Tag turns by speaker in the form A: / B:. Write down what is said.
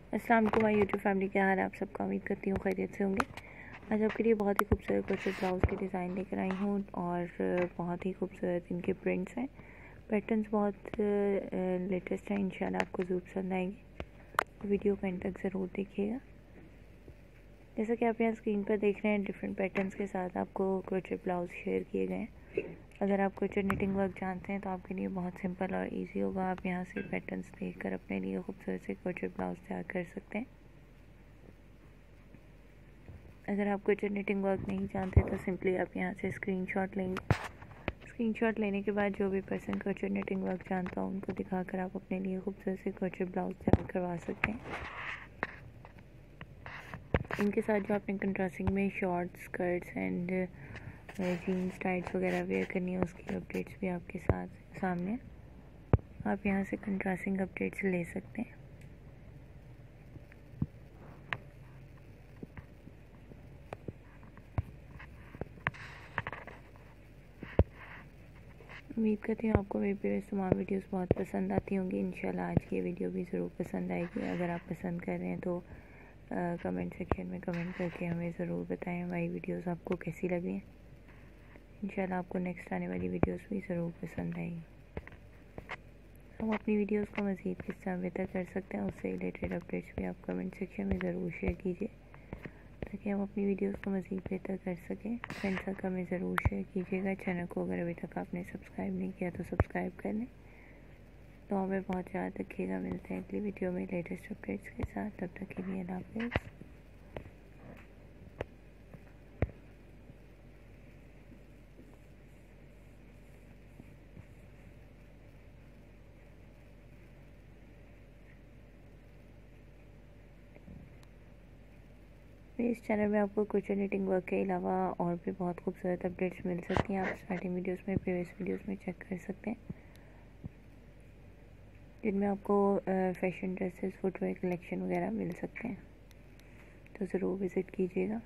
A: अस्सलाम वालेकुम my YouTube family, क्या हाल है आप सबका। उम्मीद करती हूँ खैरियत से होंगे। आज आपके लिए बहुत ही खूबसूरत क्रोशेट ब्लाउज़ के डिज़ाइन लेकर आई हूँ और बहुत ही खूबसूरत इनके प्रिंट्स हैं। पैटर्न्स बहुत लेटेस्ट हैं, इंशाल्लाह आपको ज़रूर पसंद आएंगे। वीडियो को एंड तक ज़रूर देखिएगा। जैसा कि आप यहाँ स्क्रीन पर देख रहे हैं, डिफरेंट पैटर्न्स के साथ आपको क्रोशेट ब्लाउज़ शेयर किए गए हैं। अगर आप क्रोशेट निटिंग वर्क जानते हैं तो आपके लिए बहुत सिंपल और इजी होगा। आप यहाँ से पैटर्न्स देखकर अपने लिए खूबसूरत से क्रोशेट ब्लाउज़ तैयार कर सकते हैं। अगर आप क्रोशेट निटिंग वर्क नहीं जानते तो सिंपली आप यहाँ से स्क्रीनशॉट लेंगे। स्क्रीनशॉट लेने के बाद जो भी पर्सन क्रोशेट निटिंग वर्क जानता हो उनको दिखाकर आप अपने लिए खूबसूरत से क्रोशेट ब्लाउज़ तैयार करवा सकते हैं। इनके साथ जो आपने कंट्रास्टिंग में shorts, skirts and jeans, tights वगैरह वेयर करनी है उसकी अपडेट्स भी आपके साथ सामने। आप यहाँ से कंट्रास्टिंग अपडेट्स ले सकते हैं। उम्मीद करती हूँ आपको मेरी प्रीवियस तमाम वीडियोस बहुत पसंद आती होंगी। इंशाल्लाह आज की ये वीडियो भी ज़रूर पसंद आएगी। अगर आप पसंद कर रहे हैं तो कमेंट सेक्शन में कमेंट करके हमें ज़रूर बताएं हमारी वीडियोस आपको कैसी लगी हैं। इंशाल्लाह आपको नेक्स्ट आने वाली वीडियोस भी ज़रूर पसंद आएगी। हम अपनी वीडियोस को मज़ीद किस तरह बेहतर कर सकते हैं उससे रिलेटेड अपडेट्स भी आप कमेंट सेक्शन में ज़रूर शेयर कीजिए ताकि हम अपनी वीडियोस को मज़ीद बेहतर कर सकें। फ्रेंड सर्कल में ज़रूर शेयर कीजिएगा। चैनल को अगर अभी तक आपने सब्सक्राइब नहीं किया तो सब्सक्राइब कर लें। तो हमें बहुत याद रखिएगा। मिलते हैं अगली वीडियो में लेटेस्ट अपडेट्स के साथ। तब तक के लिए अल्लाह हाफ़िज़। इस चैनल में आपको क्रोशेट निटिंग वर्क के अलावा और भी बहुत खूबसूरत अपडेट्स मिल सकती हैं। आप स्टार्टिंग वीडियोस में, प्रीवियस वीडियोस में चेक कर सकते हैं, जिनमें आपको फैशन ड्रेसेस, फुटवेयर कलेक्शन वगैरह मिल सकते हैं। तो ज़रूर विज़िट कीजिएगा।